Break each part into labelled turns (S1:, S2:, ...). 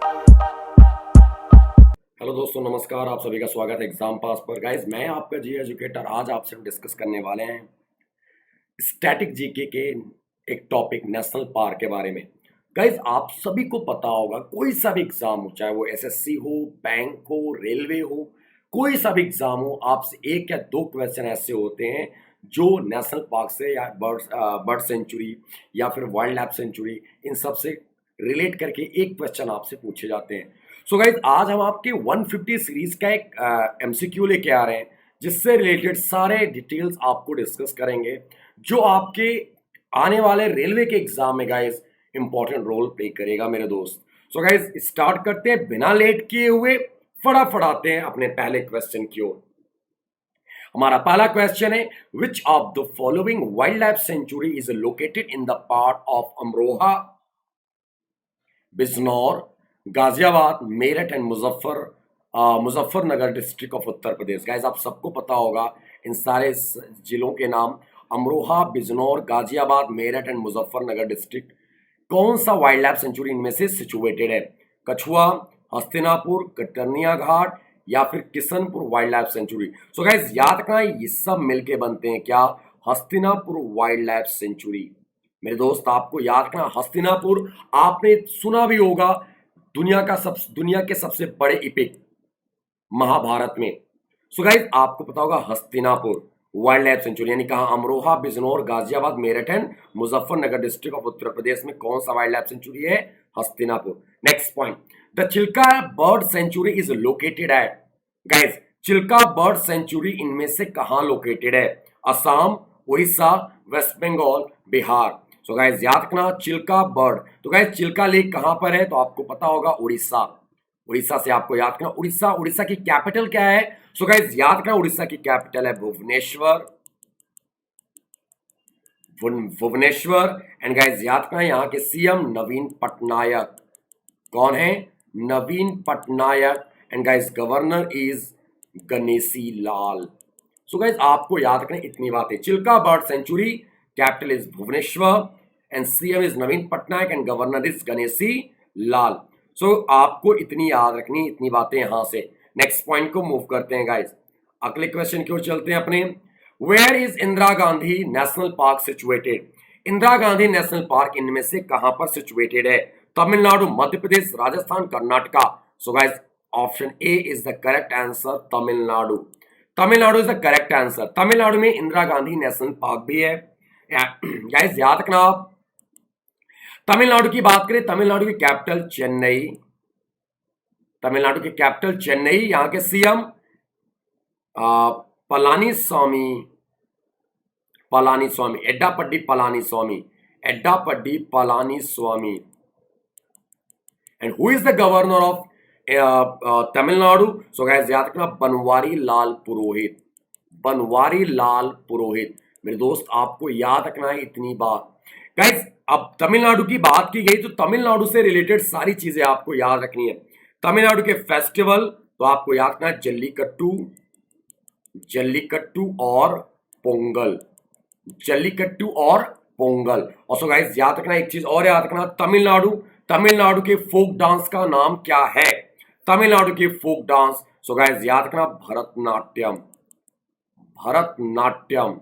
S1: Hello दोस्तों, नमस्कार। आप सभी का स्वागत है एग्जाम पास पर। गाइस, मैं आपका जी एजुकेटर। आज आपसे हम डिस्कस करने वाले हैं स्टैटिक जीके के एक टॉपिक नेशनल पार्क के बारे में। गाइस, आप सभी को पता होगा, कोई सा भी एग्जाम हो, चाहे वो एसएससी हो, बैंक हो, रेलवे हो, कोई सा भी एग्जाम हो, आपसे एक या दो क्वेश्चन ऐसे होते हैं जो नेशनल पार्क से या बर्ड सेंचुरी या फिर वाइल्ड लाइफ सेंचुरी, इन सब से रिलेट करके एक क्वेश्चन आपसे पूछे जाते हैं। सो गाइस, आज हम आपके 150 सीरीज का एक एमसीक्यू लेके आ रहे हैं, जिससे रिलेटेड सारे डिटेल्स आपको डिस्कस करेंगे, जो आपके आने वाले रेलवे के एग्जाम में गाइस इंपॉर्टेंट रोल प्ले करेगा मेरे दोस्त। सो गाइस, स्टार्ट करते हैं बिना लेट किए हुए, फटाफट आते हैं अपने पहले क्वेश्चन की ओर। हमारा पहला क्वेश्चन है, which of the following wild life sanctuary is located in the part of Amroha, Bijnor, Ghaziabad, Meerut and Muzaffarnagar district of Uttar Pradesh. Guys, आप सबको पता होगा इन सारे जिलों के नाम। अमरोहा, बिजनौर, गाजियाबाद, मेरठ एंड मुजफ्फरनगर डिस्ट्रिक्ट, कौन सा वाइल्ड लाइफ सेंचुरी इनमें से सिचुएटेड है? कछुआ, हस्तिनापुर, कटरनिया घाट या फिर किशनपुर वाइल्ड लाइफ सेंचुरी। सो गाइस, याद रखना, ये सब मिलके बनते हैं क्या? Hastinapur wild life sanctuary. मेरे दोस्त, आपको याद रखना, हस्तिनापुर आपने सुना भी होगा, दुनिया के सबसे बड़े इपिक महाभारत में। सो गाइस, आपको पता होगा हस्तिनापुर वाइल्ड लाइफ सेंचुरी, यानी कहा Amroha, Bijnor, Ghaziabad, Meerut and Muzaffarnagar district of Uttar Pradesh में कौन सा वाइल्ड लाइफ सेंचुरी है? Hastinapur. Next point, the Chilka bird sanctuary is located at. Guys, Chilka bird sanctuary इनमें से कहां लोकेटेड है? Assam, Orissa, waste Bengal, Bihar. So guys, याद रखना, चिल्का बर्ड। तो गाइस, चिल्का लेक कहां पर है? तो आपको पता होगा उड़ीसा। उड़ीसा से आपको याद रखना, उड़ीसा की कैपिटल क्या है? सो गाइस, याद रखना, उड़ीसा की कैपिटल है भुवनेश्वर। भुवनेश्वर। एंड गाइस, याद रखना, यहाँ के सीएम नवीन पटनायक। कौन है? Naveen Patnaik. And guys, governor is Ganeshi Lal. So guys, आपको याद रखना इतनी बातें। Chilka bird sanctuary, capital is Bhubaneswar and CM is Naveen Patnaik and governor is Ganeshi Lal. So आपको इतनी याद रखनी, इतनी बातें यहां से। नेक्स्ट पॉइंट को मूव करते हैं गाइस, अगले क्वेश्चन की ओर चलते हैं अपने। Where is Indira Gandhi national park situated? Indira Gandhi national park इनमें से कहां पर सिचुएटेड है? Tamil Nadu, Madhya Pradesh, Rajasthan, Karnataka. So guys, option A is the correct answer, Tamil Nadu. Tamil Nadu is the correct answer. Tamil Nadu में इंदिरा गांधी नेशनल पार्क भी है। गाइस, याद रखना, आप तमिलनाडु की बात करें, तमिलनाडु की कैपिटल चेन्नई। तमिलनाडु की कैपिटल चेन्नई, यहां के CM Palaniswami, Edappadi Palani Swami. And who is the governor of Tamil Nadu? So guys, याद रखना, बनवारी लाल पुरोहित। बनवारी लाल पुरोहित। मेरे दोस्त, आपको याद रखना है इतनी बात। गाइस, अब तमिलनाडु की बात की गई तो तमिलनाडु से रिलेटेड सारी चीजें आपको याद रखनी है। तमिलनाडु के फेस्टिवल तो आपको याद रखना है जल्लीकट्टू और पोंगल। जल्लीकट्टू और पोंगल। और सो गाइस, याद रखना एक चीज और, याद रखना, तमिलनाडु के फोक डांस का नाम क्या है? तमिलनाडु के फोक डांस, सो गाइस, याद रखना, भरतनाट्यम। भरतनाट्यम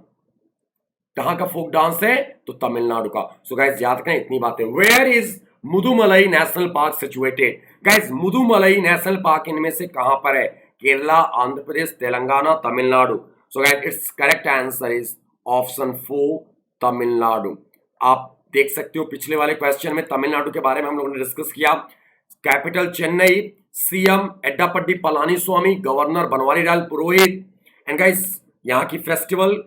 S1: कहां का फोक डांस है? तो तमिलनाडु का। सो गाइस, याद रखना इतनी बातें। Where is Mudumalai national park situated? Guys, Mudumalai national park इनमें से कहां पर है? Kerala, Andhra Pradesh, Telangana, Tamil Nadu. So guys, it's correct answer is option 4, Tamil Nadu. आप देख सकते हो, पिछले वाले क्वेश्चन में तमिलनाडु के बारे में हम लोगों ने डिस्कस किया। Capital Chennai, CM Edappadi Palani Swami, governor Banwari Lal Purohit. And guys, यहाँ की festival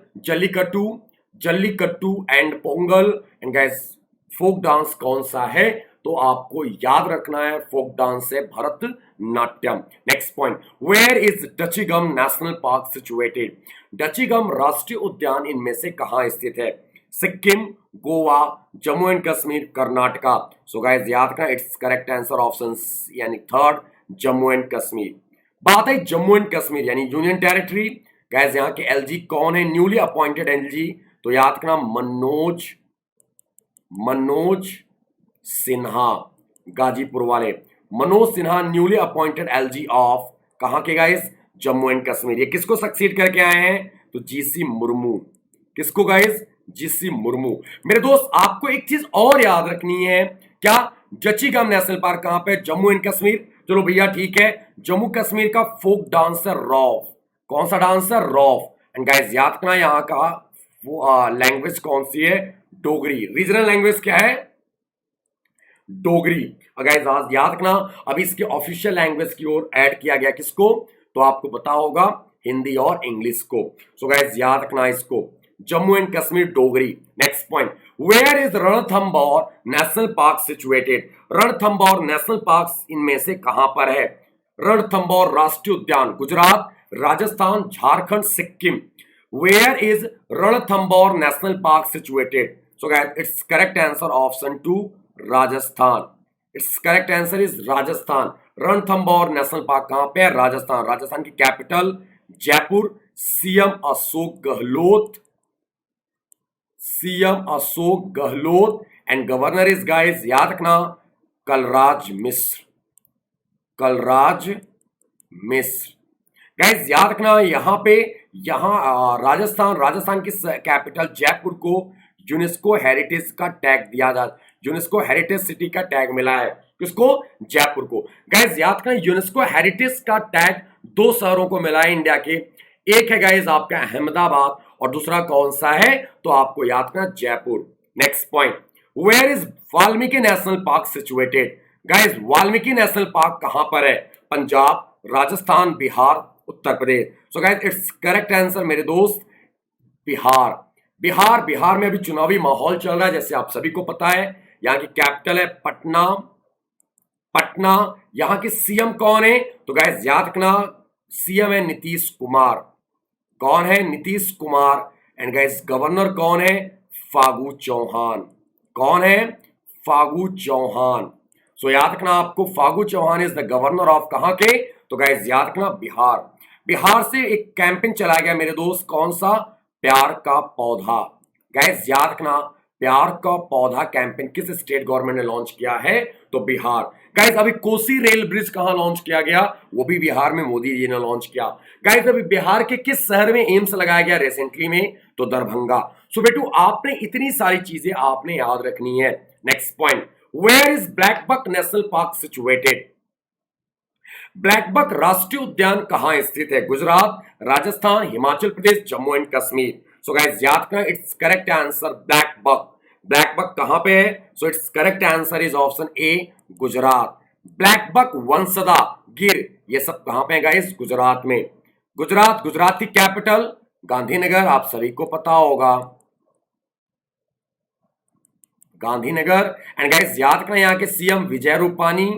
S1: Jallikattu and Pongal. And guys, folk dance कौन सा है? तो आपको याद रखना है, फोक डांस है Bharatanatyam. Next point, where is Dachigam national park situated? Dachigam राष्ट्रीय उद्यान इनमें से कहां स्थित है? Sikkim, Goa, Jammu and Kashmir, Karnataka. So guys, याद रखना, इट्स करेक्ट आंसर ऑप्शन यानी थर्ड, जम्मू एंड कश्मीर। बात है जम्मू एंड कश्मीर यानी यूनियन टेरिटरी। गाइस, यहाँ के एलजी कौन है? न्यूली अपॉइंटेड एलजी, तो याद रखना, मनोज सिन्हा, गाजीपुर वाले। Manoj Sinha newly appointed LG of कहां के गाइस, जम्मू एंड कश्मीर। ये किसको सक्सीड करके आए हैं, तो जीसी मुर्मू। किसको गाइस, जीसी मुर्मू। मेरे दोस्त आपको एक चीज और याद रखनी है, क्या, जचीगम नेशनल पार्क कहां पे, जम्मू एंड कश्मीर। चलो भैया ठीक है, जम्मू कश्मीर का फोक डांस है रॉफ। कौन सा डांस है, रॉफ। एंड गाइस याद रखना यहाँ का वो लैंग्वेज कौन सी है, डोगरी। रीजनल लैंग्वेज क्या है, डोगरी। गाइस आज याद रखना, अभी इसके ऑफिशियल लैंग्वेज की ओर ऐड किया गया किसको, तो आपको पता होगा हिंदी और इंग्लिश को। सो गाइस याद रखना इसको, Jammu and Kashmir Dogri. Next point, where is Ranthambore national park situated. Ranthambore national park इनमें से कहां पर है, रणथंबोर राष्ट्रीय उद्यान Gujarat, Rajasthan, Jharkhand, Sikkim. Where is Ranthambore national park situated, so guys it's correct answer option 2 Rajasthan. It's correct answer is Rajasthan. Ranthambore national park कहां पे है, राजस्थान। राजस्थान की capital Jaipur. CM Ashok Gehlot, CM Ashok Gehlot and governor is guys याद रखना कलराज मिश्र, कलराज मिश्र। गाइस याद रखना यहां पे, राजस्थान, राजस्थान की कैपिटल जयपुर को यूनेस्को हेरिटेज का टैग दिया जा, यूनेस्को हेरिटेज सिटी का टैग मिला है किसको, जयपुर को। गाइस याद रखना यूनेस्को हेरिटेज का टैग 2 शहरों को मिला है इंडिया के, एक है गाइस आपका अहमदाबाद और दूसरा कौन सा है, तो आपको याद रखना Jaipur. Next point, where is Valmiki national park situated. Guys Valmiki national park कहां पर है, Punjab, Rajasthan, Bihar, Uttar Pradesh. So guys it's correct answer मेरे दोस्त बिहार। बिहार, बिहार में अभी चुनावी माहौल चल रहा है जैसे आप सभी को पता है। यहाँ की कैपिटल है पटना, पटना। यहाँ के सीएम कौन है, तो गाइस याद रखना सीएम है नीतीश कुमार। कौन है, Nitish Kumar. And guys governor कौन है, फागू चौहान। कौन है, फागू चौहान। सो याद रखना आपको Phagu Chauhan is the governor of कहां के, तो गाइस याद रखना बिहार। बिहार से एक कैंपेन चलाया गया मेरे दोस्त, कौन सा, प्यार का पौधा। गाइस याद रखना प्यार का पौधा कैंपेन किस स्टेट गवर्नमेंट ने लॉन्च किया है, तो बिहार। गाइस अभी कोसी रेल ब्रिज कहां लॉन्च किया गया, वो भी बिहार में मोदी जी ने लॉन्च किया। गाइस अभी बिहार के किस शहर में एम्स लगाया गया रिसेंटली में, तो दरभंगा। सो बेटू आपने इतनी सारी चीजें आपने याद रखनी है। Next point, where is blackbuck national park situated. Blackbuck राष्ट्रीय उद्यान कहां स्थित है, Gujarat, Rajasthan, Himachal Pradesh, Jammu and Kashmir. So guys याद रखना it's correct answer blackbuck. Blackbuck कहां पे है, so it's correct answer is option A Gujarat. Blackbuck, Vansda, Gir, ये सब कहां पे है गाइस, गुजरात में। गुजरात, गुजरात की कैपिटल गांधीनगर, आप सभी को पता होगा गांधीनगर। एंड गाइस याद रखना यहाँ के CM Vijay Rupani,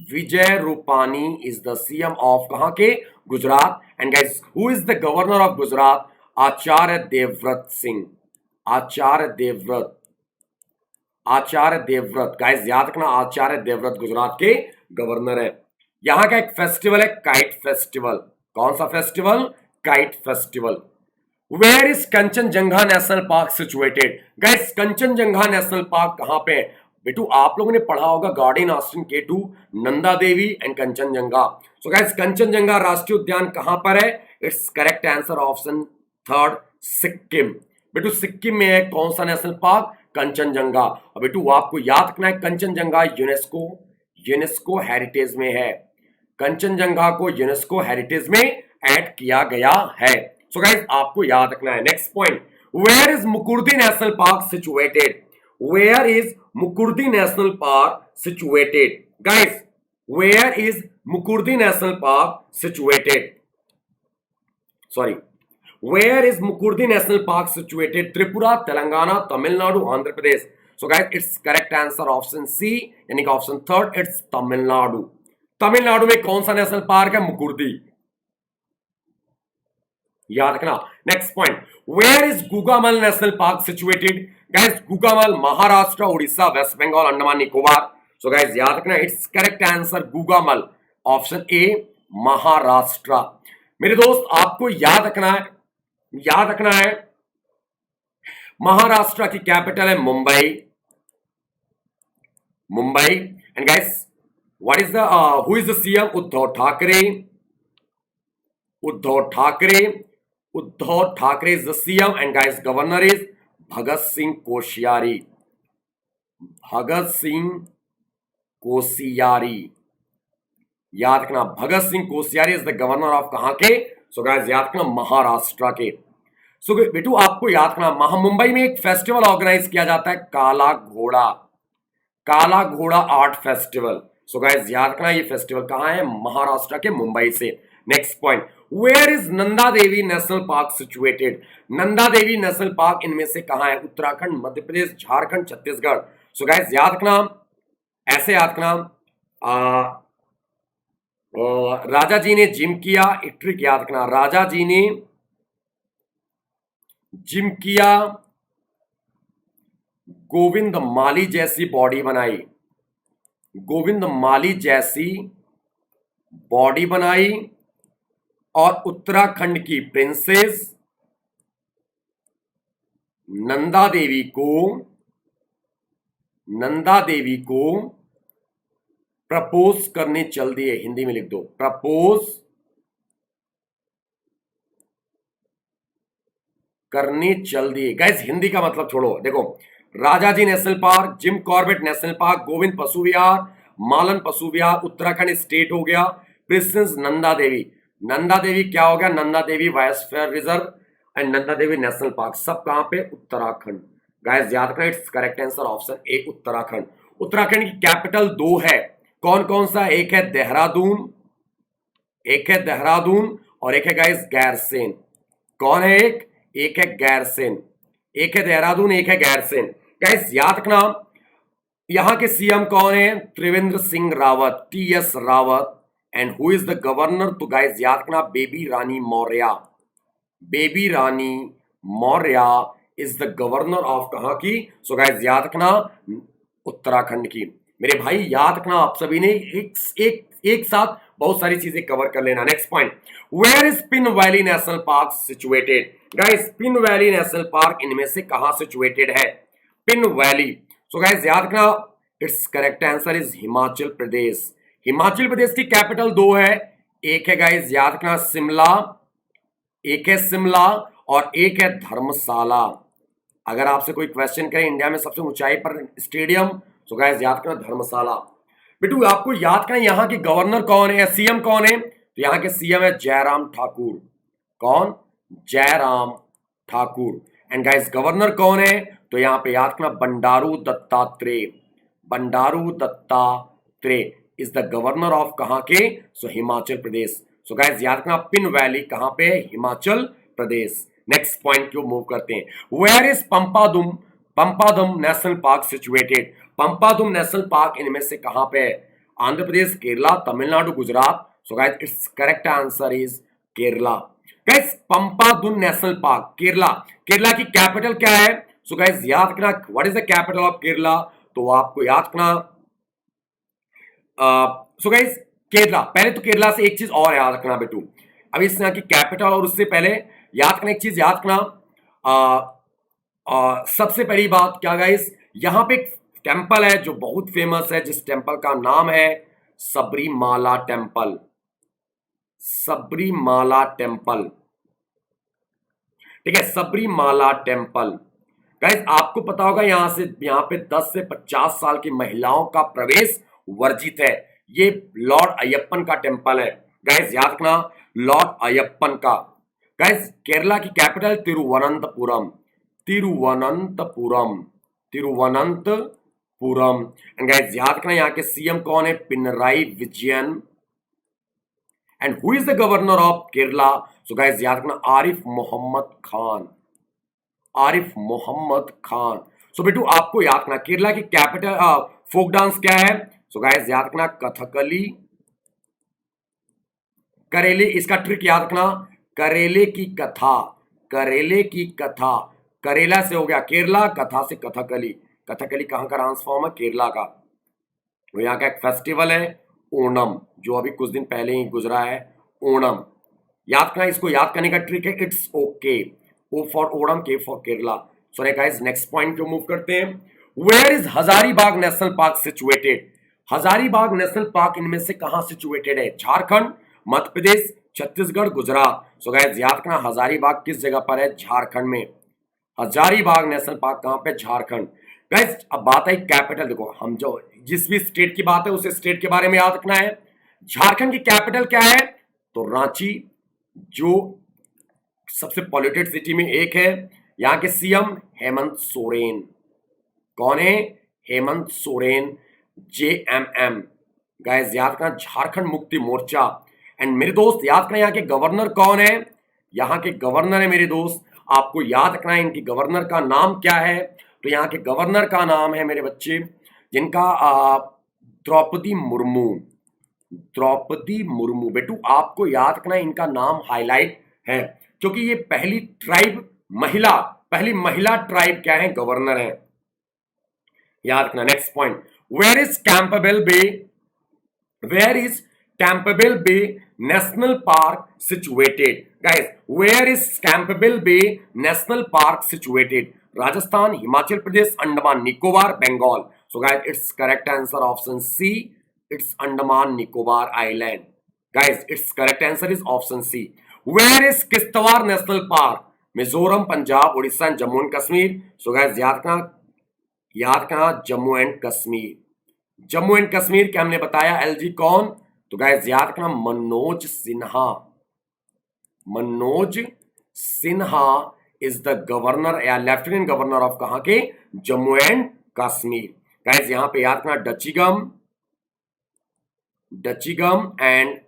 S1: Vijay Rupani is the CM of कहां के, Gujarat. And guys who is the governor of Gujarat, Acharya Devvrat Singh. Acharya Devvrat, Acharya Devvrat. Guys याद रखना आचार्य देवव्रत गुजरात के गवर्नर है। यहां का एक फेस्टिवल है काइट फेस्टिवल। कौन सा festival, kite festival. Where is Kanchenjunga national park situated. Guys Kanchenjunga national park कहां पे है, बेटू आप लोगों ने पढ़ा होगा Godwin Austen K2, Nanda Devi and Kanchenjunga. So guys Kanchenjunga राष्ट्रीय उद्यान कहां पर है, it's correct answer option 3 Sikkim. बेटू सिक्किम में है कौन सा नेशनल पार्क, कंचनजंगा। और बेटू आपको याद रखना है कंचनजंगा यूनेस्को, यूनेस्को हेरिटेज में है। कंचनजंगा को यूनेस्को हेरिटेज में ऐड किया गया है। सो गाइस आपको याद रखना है। Next point, where is Mukurthi national park situated. Where is Mukurthi national park situated. Guys where is Mukurthi national park situated, sorry, where is Mukurthi national park situated, Tripura, Telangana, Tamil Nadu, Andhra Pradesh. So guys it's correct answer option C, यानी कि option 3 it's Tamil Nadu. Tamil Nadu में कौन सा national park है, मुकुर्दी, याद रखना। Next point, where is Gugamal national park situated. Guys Gugamal Maharashtra, Orissa, waste Bengal, Andaman Nicobar. So guys याद रखना it's correct answer Gugamal, option A Maharashtra. मेरे दोस्त आपको याद रखना है, याद रखना है महाराष्ट्र की कैपिटल है Mumbai, Mumbai. And guys what is the who is the CM? Uddhav Thackeray. Uddhav Thackeray. Uddhav Thackeray is the CM and guys governor is Bhagat Singh Koshyari. Bhagat Singh Koshyari, याद रखना, Bhagat Singh Koshyari is the governor of कहां के? सो गाइस याद रखना, महाराष्ट्र के। सो बेटू आपको याद रखना, मुंबई में एक फेस्टिवल ऑर्गेनाइज किया जाता है, काला घोड़ा। काला घोड़ा आर्ट फेस्टिवल। सो गाइस याद रखना, ये फेस्टिवल कहां है? महाराष्ट्र के मुंबई से। Next point, where is Nanda Devi national park situated? Nanda Devi national park इनमें से कहां है? उत्तराखंड, मध्य प्रदेश, झारखंड, छत्तीसगढ़। सो गाइस याद रखना, ऐसे याद रखना, राजा जी ने जिम किया, एक ट्रिक याद रखना, राजा जी ने जिम किया, गोविंद माली जैसी बॉडी बनाई। गोविंद माली जैसी बॉडी बनाई और उत्तराखंड की प्रिंसेस नंदा देवी को प्रपोज करने चल दिए। हिंदी में लिख दो, प्रपोज करने चल दिए। गाइस हिंदी का मतलब छोड़ो, देखो, Rajaji national park, Jim Corbett national park, Govind पशु विहार, मालन पशु विहार, उत्तराखंड स्टेट हो गया, प्रिंसेस नंदा देवी। नंदा देवी क्या हो गया? Nanda Devi biosphere reserve and Nanda Devi national park, सब कहां पे? उत्तराखंड। गाइस याद रखना, it's correct answer option A, Uttarakhand. Uttarakhand की कैपिटल दो है, कौन कौन सा? एक है देहरादून, एक है देहरादून और एक है गाइस गैरसेन। कौन है? एक है गैरसेन। एक है देहरादून, एक है गैरसेन। गाइस याद रखना, यहां के सीएम कौन है? Trivendra Singh Rawat, TS Rawat. And who is the governor? तो गाइस याद रखना, Baby Rani Maurya. Baby Rani Maurya is the governor of कहां की? सो गाइस याद रखना, उत्तराखंड की। मेरे भाई याद रखना, आप सभी ने एक साथ बहुत सारी चीजें कवर कर लेना। Next point, where is Pin valley national park situated? Guys Pin valley national park इनमें से कहां सिचुएटेड है? Pin valley. सो गाइस याद रखना, it's correct answer is Himachal Pradesh. Himachal Pradesh की कैपिटल दो है, एक है गाइस याद रखना शिमला, एक है शिमला और एक है धर्मशाला। अगर आपसे कोई क्वेश्चन करे इंडिया में सबसे ऊंचाई पर स्टेडियम, तो गाइस याद करना धर्मशाला। बेटू आपको याद करना, यहाँ के गवर्नर कौन है, सीएम कौन है? तो यहाँ के सीएम है जयराम ठाकुर। कौन? Jairam Thakur. And guys governor कौन है? तो यहाँ पे याद करना Bandaru Dattatreya. Bandaru Dattatreya is the governor of कहाँ के? सो हिमाचल प्रदेश। सो गाइस याद रखना, पिन वैली कहां पे है? हिमाचल प्रदेश। नेक्स्ट पॉइंट को मूव करते हैं, where is Pampadum? Pampadum national park situated. Pampadum national park इनमें से कहां पे है? Andhra Pradesh, Kerala, Tamil Nadu, Gujarat. So guys it's correct answer is Kerala. Guys Pampadum national park Kerala. Kerala की कैपिटल क्या है? सो गाइस याद रखना, what is the capital of Kerala? तो आपको याद रखना, सो गाइस केरला। पहले तो केरला से एक चीज और याद रखना बेटू, अब इस यहाँ की कैपिटल और उससे पहले याद रखना एक चीज, याद रखना सबसे पहली बात क्या गाइस, यहाँ पे एक टेम्पल है जो बहुत फेमस है, जिस टेम्पल का नाम है सबरीमाला टेम्पल। सबरीमाला टेम्पल, ठीक है, सबरीमाला टेम्पल। गाइस आपको पता होगा यहाँ पे 10 से 50 साल की महिलाओं का प्रवेश वर्जित है। ये लॉर्ड अयप्पन का टेम्पल है। गाइस याद रखना, लॉर्ड अयप्पन का। गाइस केरला की capital Thiruvananthapuram. Thiruvananthapuram, Thiruvananthapuram. And guys याद रखना, यहाँ के सीएम कौन है? Pinarayi Vijayan. And who is the governor of Kerala? So guys याद रखना, आरिफ मोहम्मद खान। आरिफ मोहम्मद खान। सो बेटू आपको याद रखना, केरला की कैपिटल फोक डांस क्या है? सो गाइस याद रखना कथकली। करेले, इसका ट्रिक याद रखना, करेले की कथा। करेले की कथा, करेला से हो गया केरला, कथा से कथकली। कथकली कहां का डांस फॉर्म है? केरला का। तो यहाँ का एक फेस्टिवल है ओणम, जो अभी कुछ दिन पहले ही गुजरा है, ओणम। याद रखना, इसको याद करने का ट्रिक है it's okay. O for Onam, K for Kerala. So guys next point को मूव करते हैं, where is Hazaribagh national park situated? Hazaribagh national park इनमें से कहां सिचुएटेड है? झारखंड, मध्य प्रदेश, छत्तीसगढ़, गुजरात। सो गाइस याद रखना हजारीबाग किस जगह पर है? झारखंड में। हजारीबाग नेशनल पार्क कहां पे? झारखंड। गाइस अब बात है कैपिटल, देखो हम जो जिस भी स्टेट की बात है उस स्टेट के बारे में याद रखना है। झारखंड की कैपिटल क्या है? तो रांची, जो सबसे पॉल्यूटेड सिटी में एक है। यहां के सीएम हेमंत सोरेन। कौन है? हेमंत सोरेन, जेएमएम। गाइस याद रखना झारखंड मुक्ति मोर्चा। एंड मेरे दोस्त याद रखना यहाँ के गवर्नर कौन है? यहाँ के गवर्नर है मेरे दोस्त, आपको याद रखना है इनके गवर्नर का नाम क्या है। तो यहाँ के गवर्नर का नाम है मेरे बच्चे, जिनका द्रौपदी मुर्मू। द्रौपदी मुर्मू। बेटू आपको याद रखना इनका नाम हाईलाइट है, क्योंकि ये पहली महिला ट्राइब क्या है? गवर्नर है। याद रखना। Next point, where is Campbell Bay? Where is Campbell Bay national park situated? Guys where is Campbell Bay national park situated? Rajasthan, Himachal Pradesh, Andaman Nicobar, Bengal. So guys it's correct answer option C, it's Andaman Nicobar island. Guys it's correct answer is option C. Where is Kishtwar national park? Mizoram, Punjab, Orissa, Jammu and Kashmir. So guys याद रखना Jammu and Kashmir. Jammu and Kashmir के हमने बताया LG कौन? तो guys याद रखना Manoj Sinha. Manoj Sinha is the governor या लेफ्टिनेंट गवर्नर ऑफ कहां के? जम्मू एंड कश्मीर। गाइस यहां पे याद रखना डचीगम एंड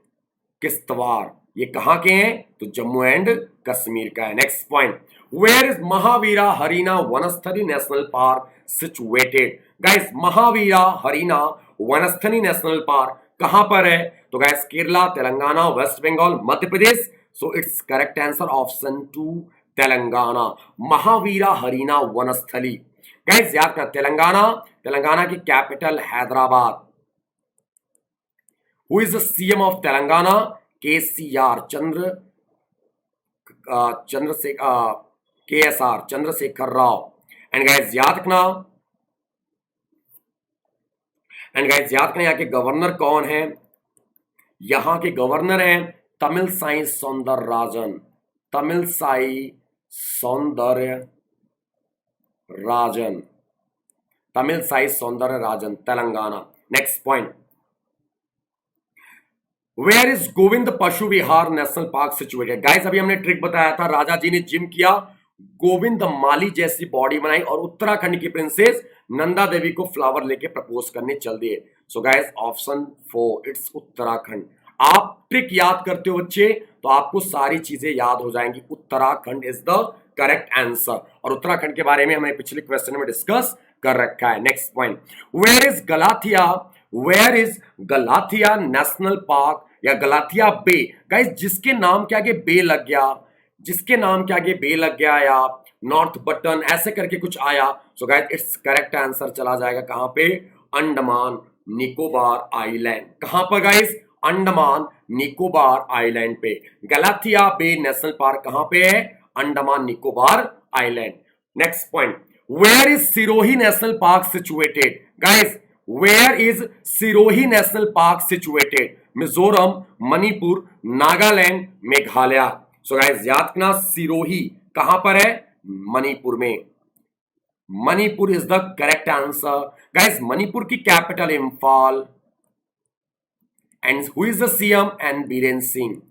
S1: किश्तवाड़, ये कहां के हैं? तो जम्मू एंड कश्मीर का है। Next point, where is Mahavira Harina Vanasthali national park situated? Guys Mahavira Harina Vanasthali national park कहां पर है? तो guys Kerala, Telangana, west Bengal, Madhya Pradesh. So it's correct answer option 2 Telangana. Mahavira Harina Vanasthali. Guys याद रखना तेलंगाना की capital Hyderabad. Who is the CM of Telangana? KCR, Chandrashekar Rao. And guys याद रखना यहाँ के गवर्नर कौन है? यहाँ के गवर्नर हैं Tamilisai Soundararajan. Tamilisai Soundararajan, Telangana. Next point, where is Govind पशु Vihar national park situated? Guys अभी हमने ट्रिक बताया था, राजा जी ने जिम किया, गोविंद माली जैसी बॉडी बनाई और उत्तराखंड की प्रिंसेस नंदा देवी को फ्लावर लेके प्रपोज करने चल दिए। सो गाइस ऑप्शन 4 इट्स उत्तराखंड। आप ट्रिक याद करते हो बच्चे तो आपको सारी चीजें याद हो जाएंगी। Uttarakhand is the correct answer, और उत्तराखंड के बारे में हमने पिछले क्वेश्चन में डिस्कस कर रखा है। Next point, where is Galathea national park या गलाथिया बे? गाइस जिसके नाम के आगे बे लग गया या नॉर्थ बटन ऐसे करके कुछ आया, so guys it's correct answer चला जाएगा कहां पे? अंडमान निकोबार आइलैंड। कहां पर गाइस? अंडमान निकोबार आइलैंड पे। गलाथिया बे नेशनल पार्क कहां पे है? Andaman Nicobar island. Next point, where is Sirohi national park situated? Guys where is Sirohi national park situated? Mizoram, Manipur, Nagaland, Meghalaya. So guys याद रखना सिरोही कहां पर है? मणिपुर में। Manipur is the correct answer. Guys Manipur की capital Imphal. And who is the CM? N Biren Singh.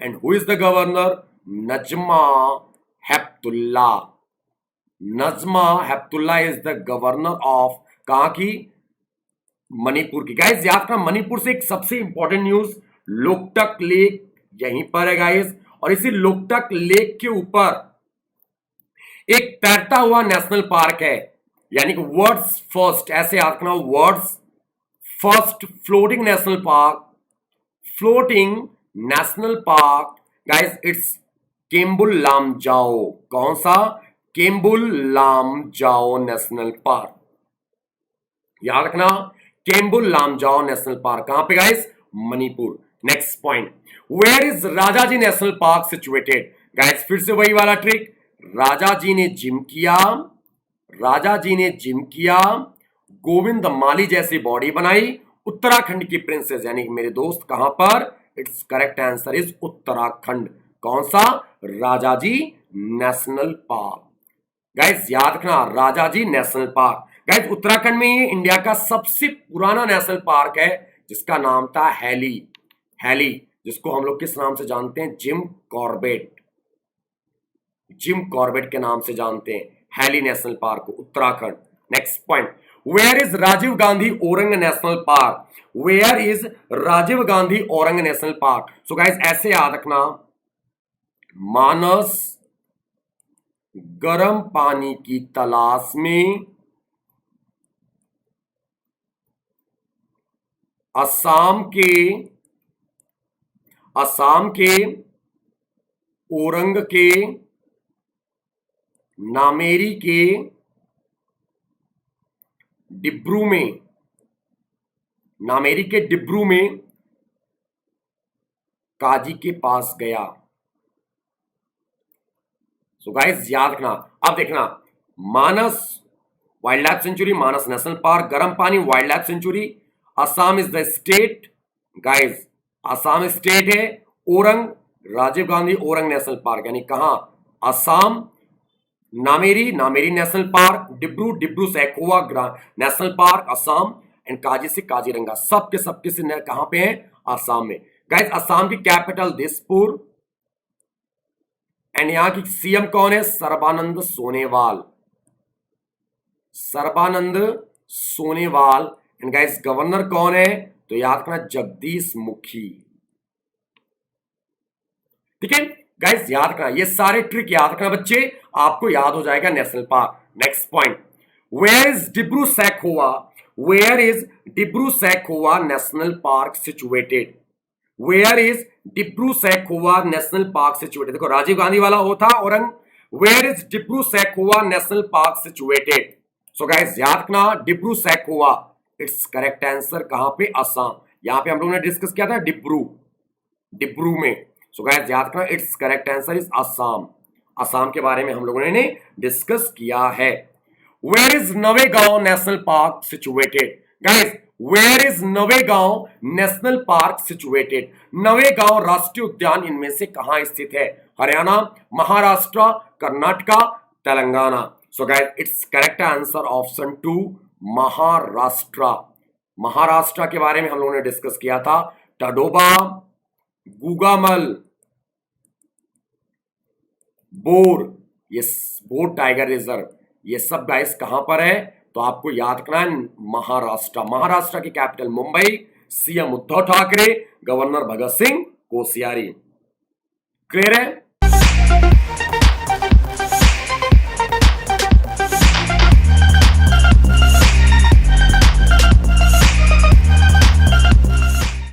S1: And who is the governor? Najma Heptulla is the governor of कहां की? मणिपुर की। गाइस याद रखना मणिपुर से एक सबसे इंपॉर्टेंट न्यूज, लोकटक लेक यहीं पर है गाइस, और इसी लोकटक लेक के ऊपर एक तैरता हुआ नेशनल पार्क है, यानी कि वर्ल्ड्स फर्स्ट, ऐसे याद रखना world's first floating national park. Guys it's Keibul Lamjao. कौन सा? Keibul Lamjao national park. याद रखना केम्बुल लामजाओ नेशनल पार्क कहां पे guys? Manipur. Next point, where is Rajaji national park situated? Guys फिर से वही वाला ट्रिक, राजा जी ने जिम किया गोविंद माली जैसी बॉडी बनाई, उत्तराखंड की प्रिंसेस यानी मेरे दोस्त कहां पर, it's correct answer is Uttarakhand. कौन सा, राजाजी नेशनल पार्क। गाइस याद रखना, Rajaji national park. Guys Uttarakhand में ये इंडिया का सबसे पुराना नेशनल पार्क है, जिसका नाम था हैली। हैली, जिसको हम लोग किस नाम से जानते हैं, जिम कॉर्बेट। जिम कॉर्बेट के नाम से जानते हैं हैली नेशनल पार्क को, Uttarakhand. Next point, where is Rajiv Gandhi Orang national park. Where is Rajiv Gandhi Orang national park. So guys ऐसे याद रखना, मानस गर्म पानी की तलाश में असम के ओरंग के नामेरी के डिब्रू में, नामेरी के डिब्रू में काजी के पास गया। सो गाइस याद रखना, अब देखना, Manas wild life sanctuary, Manas national park, गर्म पानी wild life sanctuary, Assam is the state. Guys Assam state है, ओरंग राजीव गांधी ओरंग नेशनल पार्क यानी कहां, Assam, Nameri Nameri national park, Dibru Dibru Saikhowa national park Assam, and Kazi से काजीरंगा, सबके से कहां पे हैं, असम में। गाइस असम की कैपिटल दिसपुर, एंड यहां की सीएम कौन है, Sarbananda Sonewal. Sarbananda Sonewal. And guys governor कौन है, तो याद रखना जगदीश मुखी। ठीक है गाइस, याद रखना, ये सारे ट्रिक याद रखना बच्चे, आपको याद हो जाएगा national park. Next point, where is Dibru Saikhowa, where is Dibru Saikhowa national park situated. Where is Dibru Saikhowa national park situated. देखो राजीव गांधी वाला होता Orang, where is Dibru Saikhowa national park situated. So guys याद रखना, Dibru Saikhowa, it's correct answer कहां पे, असम। यहां पे हम लोगों ने डिस्कस किया था डिब्रू, डिब्रू में। सो गाइस याद रखना, it's correct answer is Assam. Assam के बारे में हम लोगों ने डिस्कस किया है। Where is Navegaon national park situated. Guys where is Navegaon national park situated. Navegaon राष्ट्रीय उद्यान इनमें से कहां स्थित है, Haryana, Maharashtra, Karnataka, Telangana. So guys it's correct answer option 2 Maharashtra. Maharashtra के बारे में हम लोगों ने डिस्कस किया था, टडोबा, गुगामल, बोर, ये बोर टाइगर रिजर्व, ये सब गाइस कहां पर है, तो आपको याद रखना है महाराष्ट्र। महाराष्ट्र की capital Mumbai, CM Uddhav Thackeray, governor Bhagat Singh Koshyari. Clear है।